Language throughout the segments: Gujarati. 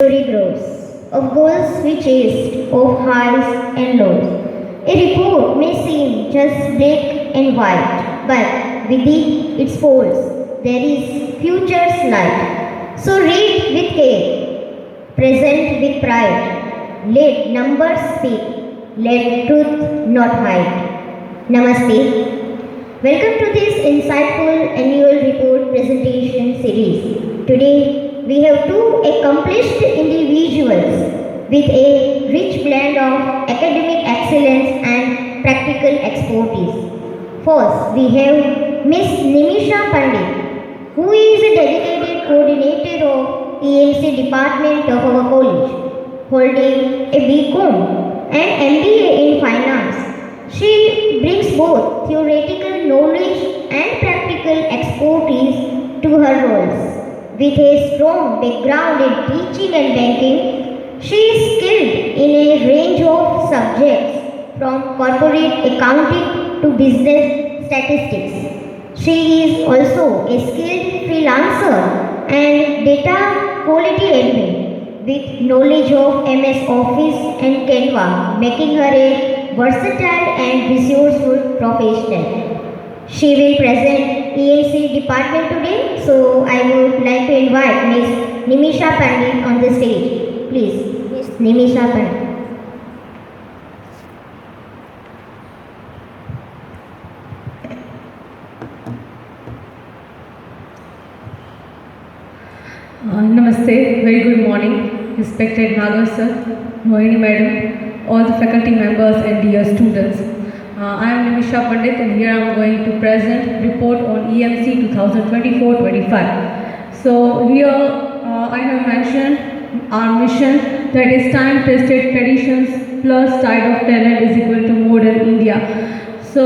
Story grows of goals we chased, of highs and lows. A report may seem just black and white, but within its folds there is future's light. So read with care, present with pride. Let numbers speak, let truth not hide. Namaste. Welcome to this insightful annual report presentation series. Today we have two accomplished individuals with a rich blend of academic excellence and practical expertise. First, we have Miss Nimisha Pandit, who is a dedicated coordinator of EMC department of our college, holding a BCom and MBA in finance. She brings both theoretical knowledge and practical expertise to her roles. With a strong background in teaching and banking, she is skilled in a range of subjects from corporate accounting to business statistics. She is also a skilled freelancer and data quality admin with knowledge of MS Office and Canva, making her a versatile and resourceful professional. She will present EMC department today, so I would like to invite Ms. Nimisha Pandit on the stage. Please, Ms. Nimisha Pandit. Namaste, very good morning, respected Nagar sir, Mohini madam, all the faculty members and dear students. I am Nimisha Pandit and here I am going to present report on EMC 2024-25. So here I have mentioned our mission, that is time-tested traditions plus tide of talent is equal to modern India. So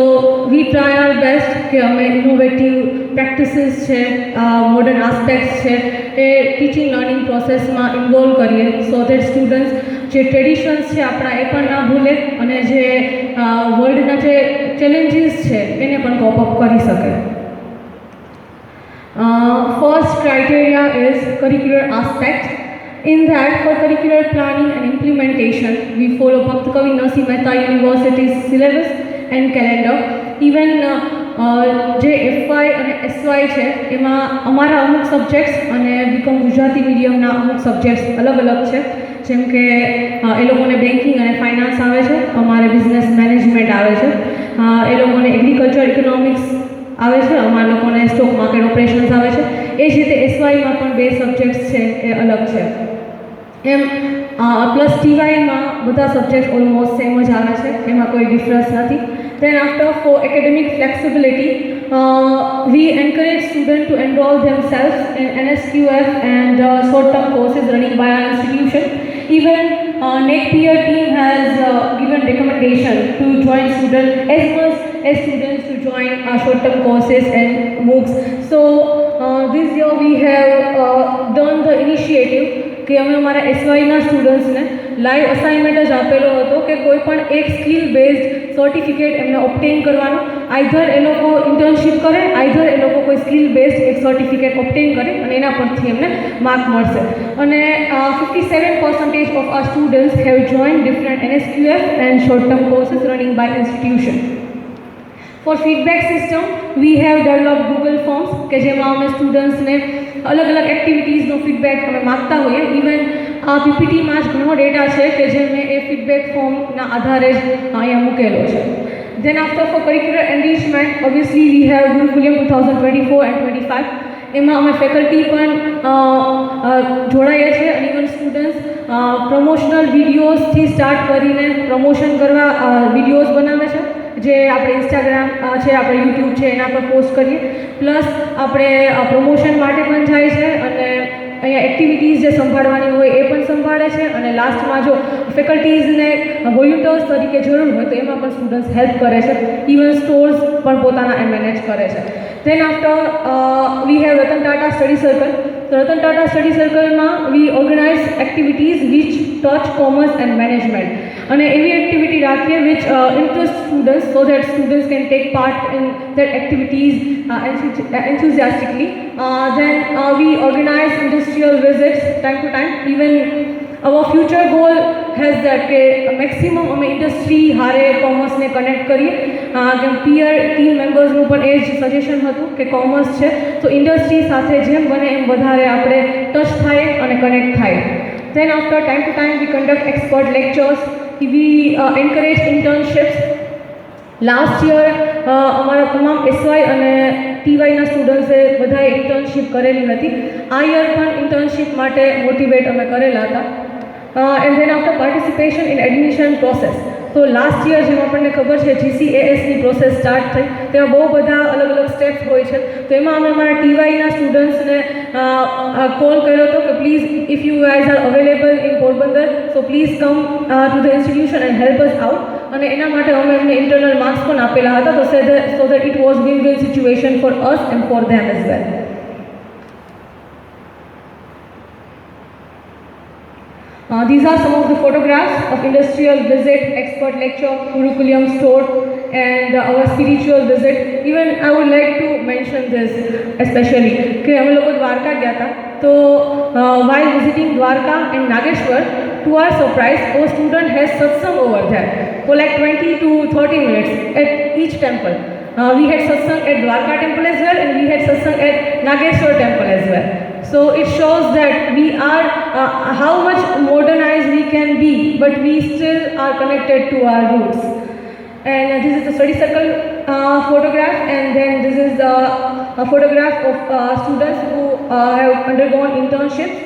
we try our best કે અમે ઇનોવેટિવ પ્રેક્ટિસીસ છે, મોડર્ન આસ્પેક્ટ્સ છે એ ટીચિંગ લર્નિંગ પ્રોસેસમાં ઇન્વોલ્વ કરીએ સો ધેટ સ્ટુડન્ટ્સ જે ટ્રેડિશન્સ છે આપણા એ પણ ના ભૂલે અને જે વર્લ્ડના જે ચેલેન્જીસ છે એને પણ કોપ અપ કરી શકે. First criteria is curricular aspect. In that, for curricular planning and implementation, we follow Bhakt Kavi Narsimha Mehta University's syllabus and calendar. Even જે એફવાય અને એસવાય છે એમાં અમારા અમુક સબ્જેક્ટ્સ અને બીકોમ ગુજરાતી મીડિયમના અમુક સબ્જેક્ટ્સ અલગ અલગ છે, જેમ કે એ લોકોને બેન્કિંગ અને ફાઇનાન્સ આવે છે, અમારે બિઝનેસ મેનેજમેન્ટ આવે છે, એ લોકોને એગ્રીકલ્ચર ઇકોનોમિક્સ આવે છે, અમારા લોકોને સ્ટોક માર્કેટ ઓપરેશન્સ આવે છે. એ જ રીતે એસવાયમાં પણ બે સબ્જેક્ટ્સ છે એ અલગ છે. એમ પ્લસ ટીવાયમાં બધા સબ્જેક્ટ ઓલમોસ્ટ સેમ જ આવે છે, એમાં કોઈ ડિફરન્સ નથી. Then after, for academic flexibility, we encourage students to enroll themselves in NSQF and short-term courses running by our institution. Even NECPER team has given recommendation to join students as much as students to join short-term courses and MOOCs. So this year we have done the initiative કે અમે અમારા એસવાયના સ્ટુડન્ટ્સને લાઈવ અસાઇનમેન્ટ જ આપેલો હતો કે કોઈ પણ એક સ્કિલ બેઝડ સર્ટિફિકેટ એમને ઓબ્ટેન કરવાનો, આઈધર એ લોકો ઇન્ટર્નશિપ કરે, આઈધર એ લોકો કોઈ સ્કિલ બેઝડ એક સર્ટિફિકેટ ઓબ્ટેન કરે અને એના પરથી એમને માર્ક મળશે. અને 57% of our students have join different NSQF and short term courses running by institution. For feedback system, we have developed Google Forms કે જેમાં અમે સ્ટુડન્ટ્સને અલગ અલગ એક્ટિવિટીઝનો ફીડબેક અમે માગતા હોઈએ. ઇવન આ પીપીટીમાં જ ઘણો ડેટા છે કે જે મેં એ ફીડબેક ફોર્મના આધારે જ અહીંયા મૂકેલો છે. Then after, for curricular enrichment, obviously we have Gurukulam 2024 and 25. એમાં અમે ફેકલ્ટી પણ જોડાઈએ છીએ અને ઇવન સ્ટુડન્ટ્સ પ્રમોશનલ વિડીયોઝથી સ્ટાર્ટ કરીને પ્રમોશન કરવા વિડીયોઝ બનાવે છે, જે આપણે ઇન્સ્ટાગ્રામ છે, આપણે યુટ્યુબ છે એના પર પોસ્ટ કરીએ. પ્લસ આપણે પ્રમોશન માટે પણ જાય છે અને અહીંયા એક્ટિવિટીઝ જે સંભાળવાની હોય એ પણ સંભાળે છે. અને લાસ્ટમાં જો ફેકલ્ટીઝને વોલ્યુન્ટર્સ તરીકે જરૂર હોય તો એમાં પણ સ્ટુડન્ટ્સ હેલ્પ કરે છે. ઇવન સ્ટોર્સ પણ પોતાના એ મેનેજ કરે છે. Then after, we have Ratan Tata Study Circle. So Ratan Tata Study Circle ma we organize activities which touch commerce and management. અને એવી એક્ટિવિટી રાખીએ which interest students so that students can take part in that activities enthusiastically. Then we organize industrial visits time to time. Even our future goal has that કે મેક્સિમમ અમે ઇન્ડસ્ટ્રી હારે કોમર્સને કનેક્ટ કરીએ કેમ પીયર ટીમ મેમ્બર્સનું પણ એ જ સજેશન હતું કે કોમર્સ છે તો ઇન્ડસ્ટ્રી સાથે જેમ બને એમ વધારે આપણે ટચ થાય અને કનેક્ટ થાય. Then after time to time we conduct expert lectures, we encourage internships. Last year અમારા તમામ એસવાય અને ટીવાયના સ્ટુડન્ટ્સે બધાએ ઇન્ટર્નશીપ કરેલી હતી. આ યર પણ ઇન્ટર્નશીપ માટે મોટિવેટ અમે કરેલા હતા. And then after participation in admission process, તો લાસ્ટ યર જેમ આપણને ખબર છે GCASની પ્રોસેસ સ્ટાર્ટ થઈ તેમાં બહુ બધા અલગ અલગ સ્ટેપ્સ હોય છે. તો એમાં અમે અમારા ટીવાયના સ્ટુડન્ટ્સને કોલ કર્યો હતો કે please if you guys are available in Porbandar so please come to the institution and help us out. અને એના માટે અમે એમને ઇન્ટરનલ માર્ક્સ પણ આપેલા હતા તો so that it was win win situation for us and for them as well. These are some of the photographs of industrial visit, expert lecture, curriculum store, and our spiritual visit. Even I would like to mention this especially कि हम लोग द्वारका गया था तो while visiting Dwarka and Nageshwar, to our surprise, our student has satsang over there for like 20 to 30 minutes at each temple. We had satsang at Dwarka temple as well, and we had satsang at Nageshwar temple as well. So it shows that we are how much modernized we can be, but we still are connected to our roots. And this is the study circle photograph, and then this is the photograph of students who have undergone internships,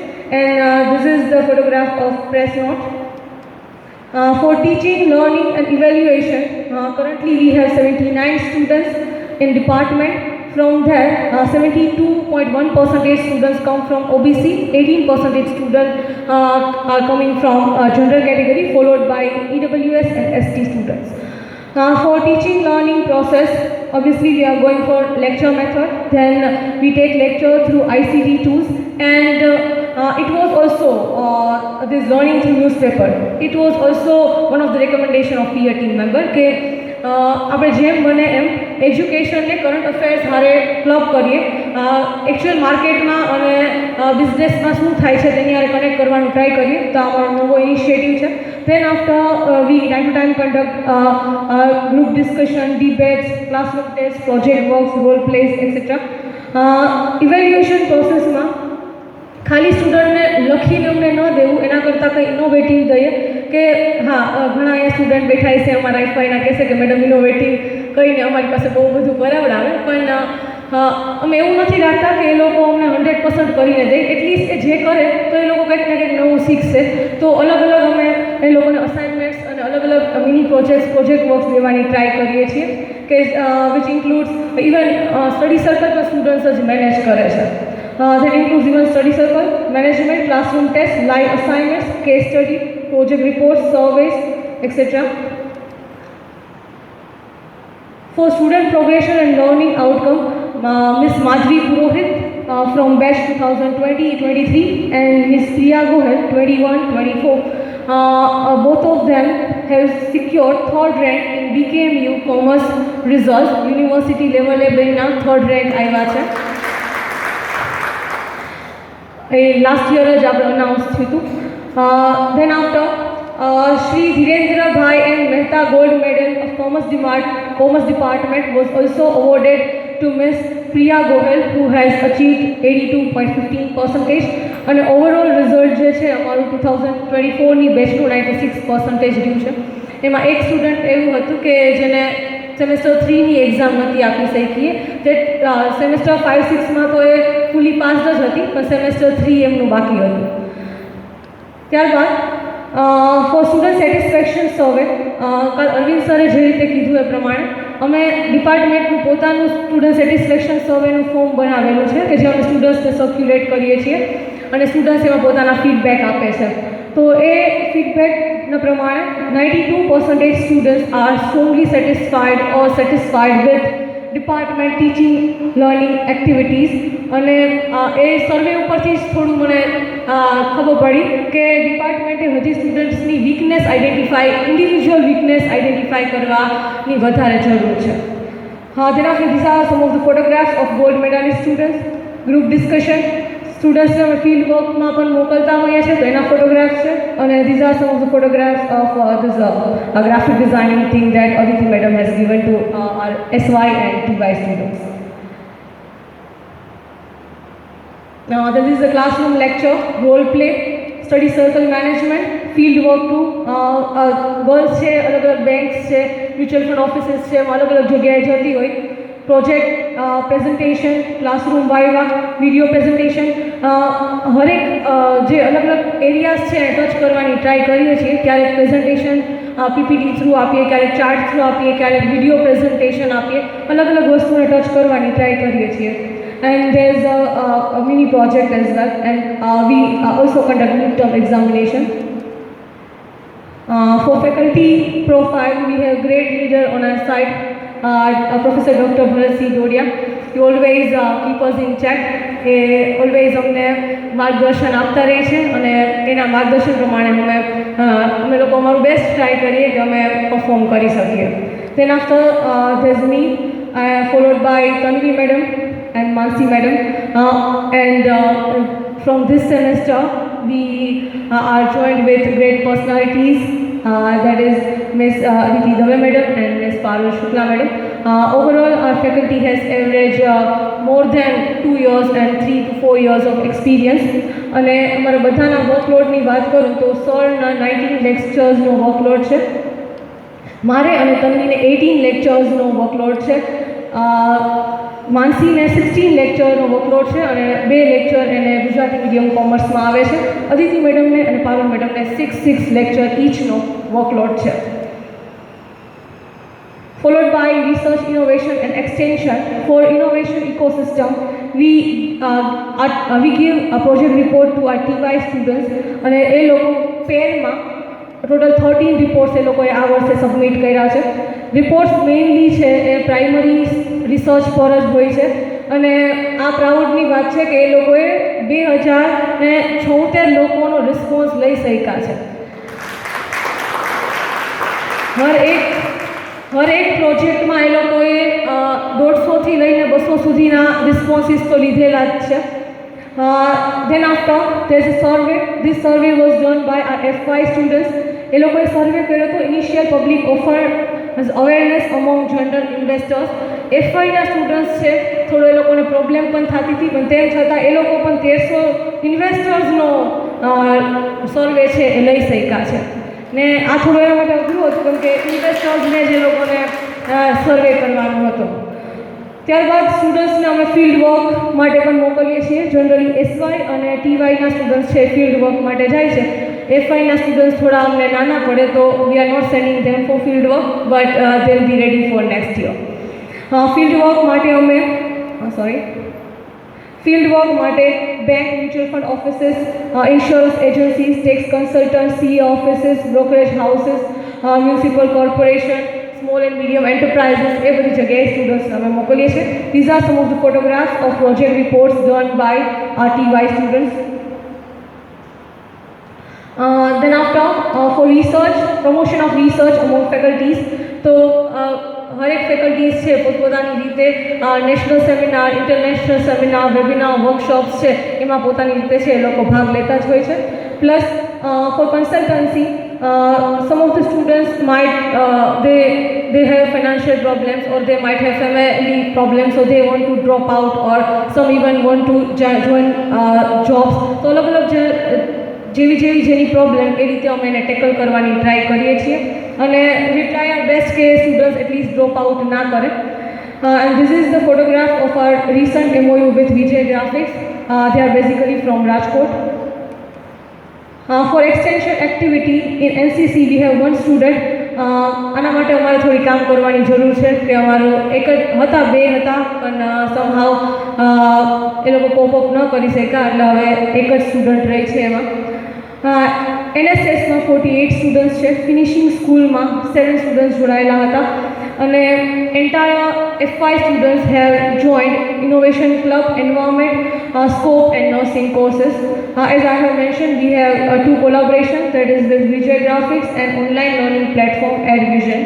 and this is the photograph of press note. For teaching, learning and evaluation, currently we have 79 students in department. From there, 72.1% students come from OBC, 18% students are coming from general category, followed by EWS and ST students. For teaching learning process, obviously we are going for lecture method, then we take lecture through ICT tools, and it was also this learning through newspaper. It was also one of the recommendation of peer team member કે આપણે જેમ બને એમ એજ્યુકેશનને કરંટ અફેર્સ હારે ક્લબ કરીએ, એકચ્યુઅલ માર્કેટમાં અને બિઝનેસમાં શું થાય છે તેની હારે કનેક્ટ કરવાનું ટ્રાય કરીએ. તો આ અમારો નવો ઇનિશિયેટિવ છે. Then after we time to time conduct group discussion, debates, classroom tests, project works, role plays, etc. Evaluation processમાં ખાલી સ્ટુડન્ટને લખીને અમને ન દેવું, એના કરતાં કંઈ ઇનોવેટિવ દઈએ કે હા ઘણા અહીંયા સ્ટુડન્ટ બેઠા છે અમારા એફઆઈના કહેશે કે મેડમ ઇનોવેટિવ કહીને અમારી પાસે બહુ બધું કરાવડાવે, પણ અમે એવું નથી રાખતા કે એ લોકો અમને 100% કરીને દે. એટલીસ્ટ એ જે કરે તો એ લોકો કંઈક ને કંઈક નવું શીખશે. તો અલગ અલગ અમે એ લોકોને અસાઇનમેન્ટ્સ અને અલગ અલગ મિની પ્રોજેક્ટ વર્ક્સ દેવાની ટ્રાય કરીએ છીએ કે which includes even study circle પણ સ્ટુડન્ટ્સ જ મેનેજ કરે છે. That includes even study circle, management, classroom tests, live assignments, case study, project reports, surveys, etc. For student progression and learning outcome, Ms. Madhvi Purohit from batch 2020-23 and Ms. Priya Gohel 21-24, both of them have secured third rank in BKMU Commerce results. University level now third rank આવ્યા છે. લાસ્ટ યર જ આપણે અનાઉન્સ થયું હતું. Then after Shri Dhirendrabhai and Mehta gold medal of commerce department was also awarded to miss Priya Gohel who has achieved 82.15%. અને ઓવરઓલ રિઝલ્ટ જે છે અમારું 2024ની બેચનું 96% રહ્યું છે. એમાં એક સ્ટુડન્ટ એવું હતું કે જેને સેમેસ્ટર 3ની એક્ઝામ નથી આપી શકીએ. જે સેમેસ્ટર 5-6માં તો એ ફૂલી પાસ જ હતી, પણ સેમેસ્ટર 3 એમનું બાકી હતું. ત્યારબાદ ફોર સ્ટુડન્ટ સેટિસ્ફેક્શન સર્વે, કાલ અરવિંદ સરે જે રીતે કીધું એ પ્રમાણે અમે ડિપાર્ટમેન્ટનું પોતાનું સ્ટુડન્ટ સેટિસ્ફેક્શન સર્વેનું ફોર્મ બનાવેલું છે કે જે અમે સ્ટુડન્ટ્સને સર્ક્યુલેટ કરીએ છીએ અને સ્ટુડન્ટ્સ એમાં પોતાના ફીડબેક આપે છે. તો એ ફીડબેકના પ્રમાણે 92% students are strongly satisfied or satisfied with department teaching learning activities અને એ સર્વે ઉપરથી જ થોડું મને ખબર પડી કે ડિપાર્ટમેન્ટે હજી સ્ટુડન્ટ્સની વીકનેસ ઇન્ડિવિજ્યુઅલ વીકનેસ આઈડેન્ટિફાઈ કરવાની વધારે જરૂર છે. Thereafter, these are some of the photographs of gold medalist students, group discussion. સ્ટુડન્ટ્સને અમે ફિલ્ડ વર્કમાં પણ મોકલતા હોઈએ છીએ તો એના ફોટોગ્રાફ્સ છે અને these are some of the photographs of this graphic designing thing that Aditi madam has given to our SY and TY students. Now this is the classroom lecture, role play, study circle management, field work too. Girls છે, અલગ અલગ બેંક્સ છે, મ્યુચ્યુઅલ ફંડ ઓફિસીસ છે, અલગ અલગ જગ્યાએ જતી હોય. Project presentation, classroom viva, video presentation, હરેક જે અલગ અલગ એરિયાઝ છે ટચ કરવાની ટ્રાય કરીએ છીએ. ક્યારેક પ્રેઝન્ટેશન પીપીટી થ્રુ આપીએ, ક્યારેક ચાર્ટ થ્રુ આપીએ, ક્યારેક વિડીયો પ્રેઝન્ટેશન આપીએ, અલગ અલગ વસ્તુને ટચ કરવાની ટ્રાય કરીએ છીએ. And there's a mini project as well, and we also conduct midterm examination. For faculty profile, we have great leader on our side, Professor Dr. Bharat C. Dodia. He always keep us in check. He always અમને માર્ગદર્શન આપતા રહે છે અને એના માર્ગદર્શન પ્રમાણે અમે લોકો અમારું બેસ્ટ ટ્રાય કરીએ કે અમે પરફોર્મ કરી શકીએ. Then after there's me, followed by Tanvi madam and Mansi madam, and from this semester we are joined with great personalities, that is Ms. Aditi Dave madam and Ms. Parul Shukla madam. Overall our faculty has averaged more than 2 years and 3 to 4 years of experience. અને અમારા બધાના વર્કલોડની વાત કરું તો સરના 19 લેક્ચર્સનો વર્કલોડ છે, મારે અને તન્વીને 18 લેક્ચર્સનો વર્કલોડ છે, માનસીને 16 લેક્ચરનો વર્કલોડ છે અને 2 લેક્ચર એને ગુજરાતી મીડિયમ કોમર્સમાં આવે છે. અદિતિ મેડમને અને પારુલ મેડમને 6 લેક્ચર ઈચનો વર્કલોડ છે. Followed by research, innovation and extension. For innovation ecosystem, we give a project report to our TY students અને એ લોકો પેરમાં ટોટલ 13 રિપોર્ટ્સ એ લોકોએ આ વર્ષે સબમિટ કર્યા છે. રિપોર્ટ્સ મેઇનલી છે એ પ્રાઇમરી રિસર્ચ પર જ હોય છે અને આ પ્રાઉડની વાત છે કે એ લોકોએ 2076 લોકોનો રિસ્પોન્સ લઈ શક્યા છે. હર એક પ્રોજેક્ટમાં એ લોકોએ 150થી લઈને 200 સુધીના રિસ્પોન્સીસ તો લીધેલા જ છે. Then after there's a survey. This survey was done by our FY students. એ લોકોએ સર્વે કર્યો હતો initial public offer awareness among general investors. FYના સ્ટુડન્ટ્સ છે, થોડો એ લોકોને પ્રોબ્લેમ પણ થતી હતી, પણ તેમ છતાં એ લોકો પણ 1300 ઇન્વેસ્ટર્સનો સર્વે છે એ લઈ શક્યા છે. ને આ થોડું એના માટે અઘરું હતું કેમ કે ઇન્વેસ્ટર્સને જે લોકોને સર્વે કરવાનો હતો. ત્યારબાદ સ્ટુડન્ટ્સને અમે ફિલ્ડ વર્ક માટે પણ મોકલીએ છીએ. જનરલી SY અને TYના સ્ટુડન્ટ્સ છે ફિલ્ડ વર્ક માટે જાય છે. FYના સ્ટુડન્ટ્સ થોડા અમને નાના પડે તો we are not sending them for field work, but they will be ready for next year. Field work માટે અમે ફિલ્ડ વર્ક માટે bank, mutual fund offices, insurance agencies, tax consultant, CA offices, brokerage houses, municipal corporation, small and medium enterprises, એ બધી જગ્યાએ સ્ટુડન્ટ્સને અમે મોકલીએ છીએ. These are some of the photographs of project reports done by our TY students. Then after for research, promotion of research among faculties, તો હરેક ફેકલ્ટીઝ છે પોતપોતાની રીતે national seminar, international seminar, webinar, workshops છે એમાં પોતાની રીતે છે એ લોકો ભાગ લેતા જ હોય છે. Plus for consultancy, some of the students might they have financial problems or they might have family problems, so they want to drop out, or some even want to join jobs. તો અલગ અલગ જેની પ્રોબ્લેમ એ રીતે અમે એને ટેકલ કરવાની ટ્રાય કરીએ છીએ અને વી ટ્રાય આર બેસ્ટ કે સ્ટુડન્ટ્સ એટલીસ્ટ ડ્રોપ આઉટ ના કરે. And this is the photograph of our recent MOU with Vijay Graphics. They are basically from Rajkot. For extension activity in NCC we have one student. આના માટે અમારે થોડી કામ કરવાની જરૂર છે કે અમારું એક જ હતા, 2 હતા, પણ સમહાવ એ લોકો પોપઅપ ન કરી શક્યા એટલે હવે એક જ સ્ટુડન્ટ રહે છે એમાં. NSSમાં 48 સ્ટુડન્ટ્સ છે. ફિનિશિંગ સ્કૂલમાં 7 સ્ટુડન્ટ્સ જોડાયેલા હતા. અને entire F5 students have joined Innovation Club, Environment, Scope and Nursing courses. As I have mentioned, we have two collaborations, that is with Vijay Graphics and online learning platform EdVision.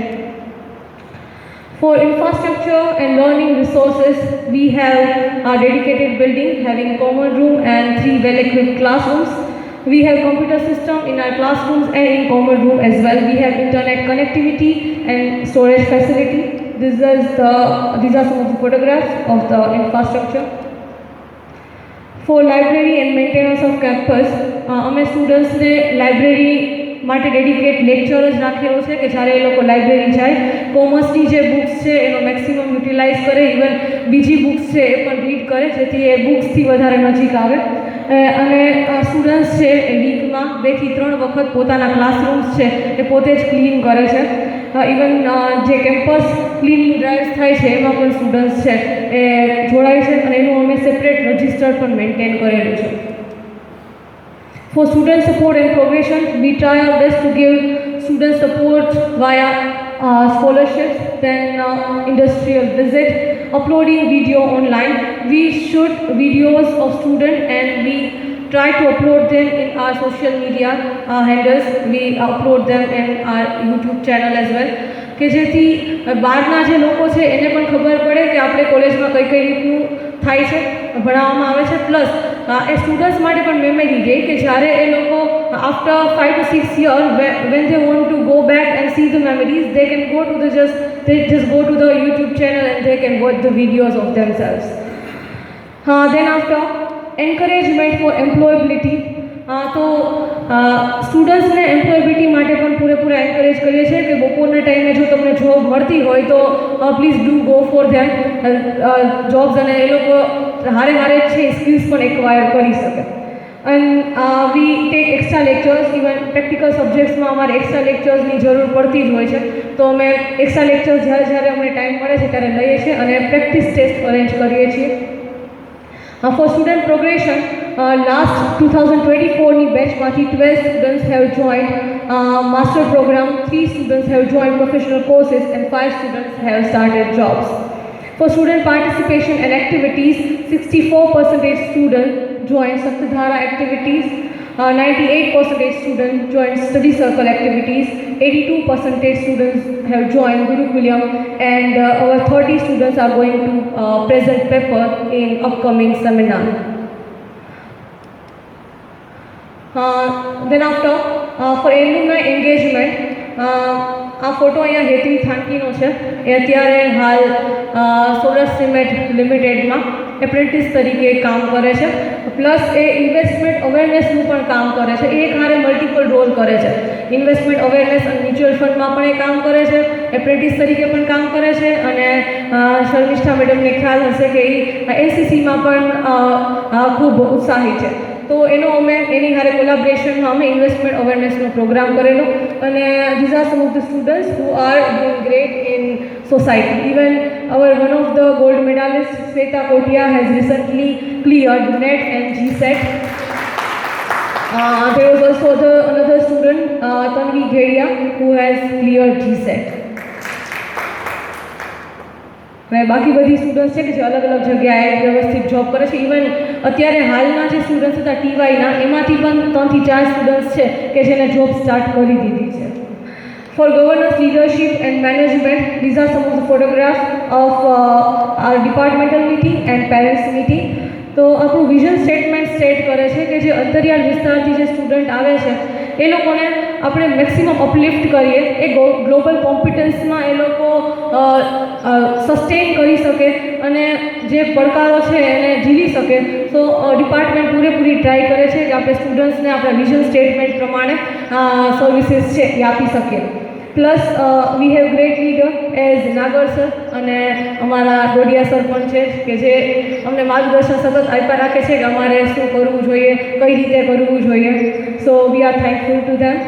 For infrastructure and learning resources, we have a dedicated building having common room and 3 well-equipped classrooms. We have computer system in our classrooms and in common room as well. We have internet connectivity and storage facility. These are some of the photographs of the infrastructure. For library and maintenance of campus, અમે સ્ટુડન્ટ્સને લાઇબ્રેરી માટે ડેડિકેટ લેક્ચર જ રાખેલો છે કે જ્યારે એ લોકો લાઇબ્રેરી જાય, કોમર્સની જે બુક્સ છે એનો મેક્સિમમ યુટિલાઇઝ કરે, ઇવન બીજી બુક્સ છે એ પણ રીડ કરે, જેથી એ બુક્સથી વધારે નજીક આવે. અને સ્ટુડન્ટ્સ છે એ વીકમાં 2 થી 3 વખત પોતાના ક્લાસરૂમ્સ છે એ પોતે જ ક્લીન કરે છે. ઇવન જે કેમ્પસ ક્લિનિંગ ડ્રાઇવ્સ થાય છે એમાં પણ સ્ટુડન્ટ્સ છે એ જોડાય છે અને એનું અમે સેપરેટ રજિસ્ટર પણ મેન્ટેન કરેલું છે. For student support and progression, we try our best to give student support via scholarships, then industrial visit, uploading video online. We shoot videos of students and we try to upload them in our social media handles. We upload them in our YouTube channel as well. કે જેથી બહારના જે લોકો છે એને પણ ખબર પડે કે આપણે કોલેજમાં કઈ કઈ રીતનું થાય છે, ભણાવવામાં આવે છે. પ્લસ એ સ્ટુડન્ટ્સ માટે પણ મેમરી રહે કે જ્યારે એ લોકો after 5 to 6 years when they want to go back and see the memories, they can go to the just go to the YouTube channel and they can watch the videos of themselves. Then after encouragement for employability, તો સ્ટુડન્ટ્સને એમ્પ્લોયબિલિટી માટે પણ પૂરેપૂરા એન્કરેજ કરીએ છીએ કે બપોરના ટાઈમે જો તમને જોબ મળતી હોય તો please do go for them jobs, અને એ લોકો હારે છે સ્કિલ્સ પણ એક્વાયર કરી શકે. And we take extra lectures, even practical સબ્જેક્ટ્સમાં અમારે એક્સ્ટ્રા લેક્ચર્સની જરૂર પડતી જ હોય છે, તો અમે એક્સ્ટ્રા લેક્ચર્સ જ્યારે અમને ટાઈમ મળે છે ત્યારે લઈએ છીએ અને પ્રેક્ટિસ ટેસ્ટ અરેન્જ કરીએ છીએ. For student progression, last 2024 batchમાંથી 12 students have joined master program, 3 students have joined professional courses and 5 students have started jobs. For student participation and activities, 64% students joined Saptadhara activities, 98% students joined study circle activities, 82% students have joined Gurukulam, and over 30 students are going to present paper in upcoming seminar. Then after, for alumni engagement, આ ફોટો અહીંયા હેતવી થાનકીનો છે. એ અત્યારે હાલ સોલર સિમેન્ટ લિમિટેડમાં એપ્રેન્ટિસ તરીકે કામ કરે છે. પ્લસ એ ઇન્વેસ્ટમેન્ટ અવેરનેસનું પણ કામ કરે છે. એ એક હારે મલ્ટિપલ રોલ કરે છે. ઇન્વેસ્ટમેન્ટ અવેરનેસ અને મ્યુચ્યુઅલ ફંડમાં પણ એ કામ કરે છે, એપ્રેન્ટિસ તરીકે પણ કામ કરે છે, અને શર્મિષ્ઠા મેડમને ખ્યાલ હશે કે એ એનસીસીમાં પણ ખૂબ ઉત્સાહી છે. તો એનો અમે એની હારે કોલાબરેશનમાં અમે ઇન્વેસ્ટમેન્ટ અવેરનેસનો પ્રોગ્રામ કરેલો, અને this are some of the students who are doing great in society. Even our one of the gold medalists, Sweta Kotia, has recently cleared NET and GSET. There was also another student, Tanvi Ghedia, who has cleared GSET. અને બાકી બધી સ્ટુડન્ટ્સ છે કે જે અલગ અલગ જગ્યાએ વ્યવસ્થિત જોબ કરે છે. ઇવન અત્યારે હાલના જે સ્ટુડન્ટ્સ હતા ટીવાયના, એમાંથી પણ 3 થી 4 સ્ટુડન્ટ્સ છે કે જેને જોબ સ્ટાર્ટ કરી દીધી છે. For governance, leadership and management, these are some of the photographs of our departmental meeting and parents meeting. તો આપણું વિઝન સ્ટેટમેન્ટ સ્ટેટ કરે છે કે જે અંતરિયાળ વિસ્તારથી જે સ્ટુડન્ટ આવે છે એ લોકોને આપણે મેક્સિમમ અપલિફ્ટ કરીએ, એ ગ્લોબલ કોમ્પિટન્સમાં એ લોકો સસ્ટેન કરી શકે અને જે પડકારો છે એને જીવી શકે. તો ડિપાર્ટમેન્ટ પૂરેપૂરી ટ્રાય કરે છે કે આપણે સ્ટુડન્ટ્સને આપણા વિઝન સ્ટેટમેન્ટ પ્રમાણે સર્વિસીસ છે એ આપી શકીએ. Plus we have great leader as Nagar sir, અને અમારા ડોડિયા સર પણ છે કે જે અમને માર્ગદર્શન સતત આપ્યા રાખે છે કે અમારે શું કરવું જોઈએ, કઈ રીતે કરવું જોઈએ. So we are thankful to them.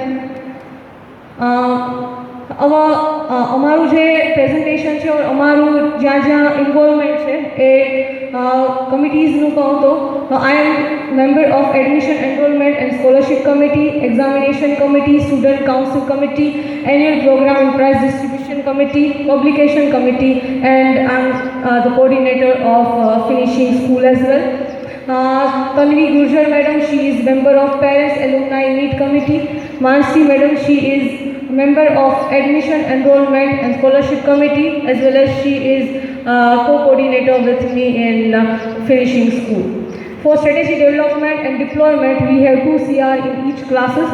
અમારું જે પ્રેઝન્ટેશન છે, અમારું જ્યાં જ્યાં ઇન્વોલ્વમેન્ટ છે એ કમિટીઝનું કહું તો I am member of admission enrolment and scholarship committee, examination committee, student council committee, annual programme and prize distribution committee, publication committee, and I'm the coordinator of finishing school as well. Tanvi Gurjar madam, she is member of Parents Alumni Meet Committee. Mansi madam, she is member of Admission, Enrollment and Scholarship Committee, as well as she is co-coordinator with me in finishing school. For strategy development and deployment, we have 2 CR in each classes.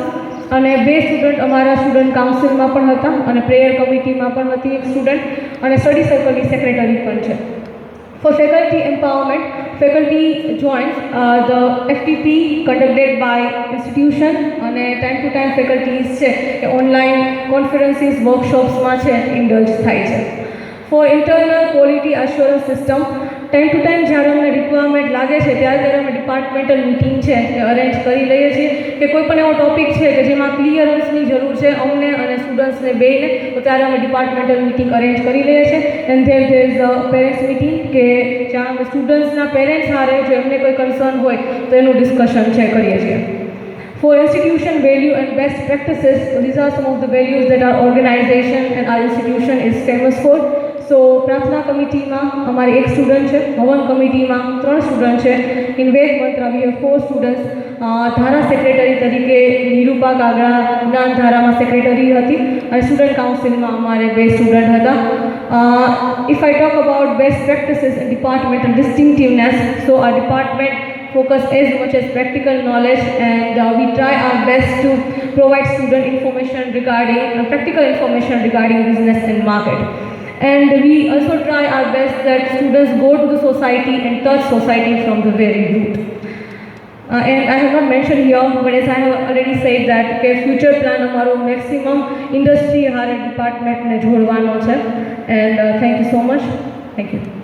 અને 2 સ્ટુડન્ટ અમારા સ્ટુડન્ટ કાઉન્સિલમાં પણ હતા અને પ્રેયર કમિટીમાં પણ હતી એક સ્ટુડન્ટ અને સ્ટડી સર્કલની સેક્રેટરી પણ છે. For faculty empowerment, faculty joins the FTP conducted by institution અને time to time faculties છે એ ઓનલાઈન કોન્ફરન્સીસ વર્કશોપ્સમાં છે ઇન્ડલ્જ થાય છે. For internal quality assurance system, time to time જ્યારે અમને રિક્વાયરમેન્ટ લાગે છે ત્યારે અમે ડિપાર્ટમેન્ટલ મિટિંગ છે એ અરેન્જ કરી લઈએ છીએ કે કોઈ પણ એવો ટોપિક છે કે જેમાં ક્લિયરન્સની જરૂર છે અમને અને સ્ટુડન્ટ્સને બેને, તો ત્યારે અમે ડિપાર્ટમેન્ટલ મિટિંગ અરેન્જ કરી લઈએ છીએ. And there is a parents meeting કે જ્યાં અમે સ્ટુડન્ટ્સના પેરેન્ટ્સ હારે જો એમને કોઈ કન્સર્ન હોય તો એનું ડિસ્કશન છે કરીએ છીએ. For institution value and best practices, these are some of the values that our organization and our institution is famous for. So પ્રાર્થના કમિટીમાં અમારે 1 સ્ટુડન્ટ છે, હવન કમિટીમાં 3 સ્ટુડન્ટ છે, ઇન વેદ મંત્ર વી હેવ 4 સ્ટુડન્ટ્સ. ધારા સેક્રેટરી તરીકે નિરૂપા કાગડા જ્ઞાન ધારામાં સેક્રેટરી હતી અને સ્ટુડન્ટ કાઉન્સિલમાં અમારે 2 સ્ટુડન્ટ હતા. If I talk about best practices and departmental distinctiveness, so our department focus as much as practical knowledge, and we try our best to provide student information regarding practical information regarding business and market. And we also try our best that students go to the society and touch society from the very root. And I have not mentioned here, but as I have already said that કે future plan અમારો maximum industry હારે department ને જોડવાનો છે. And thank you so much. Thank you.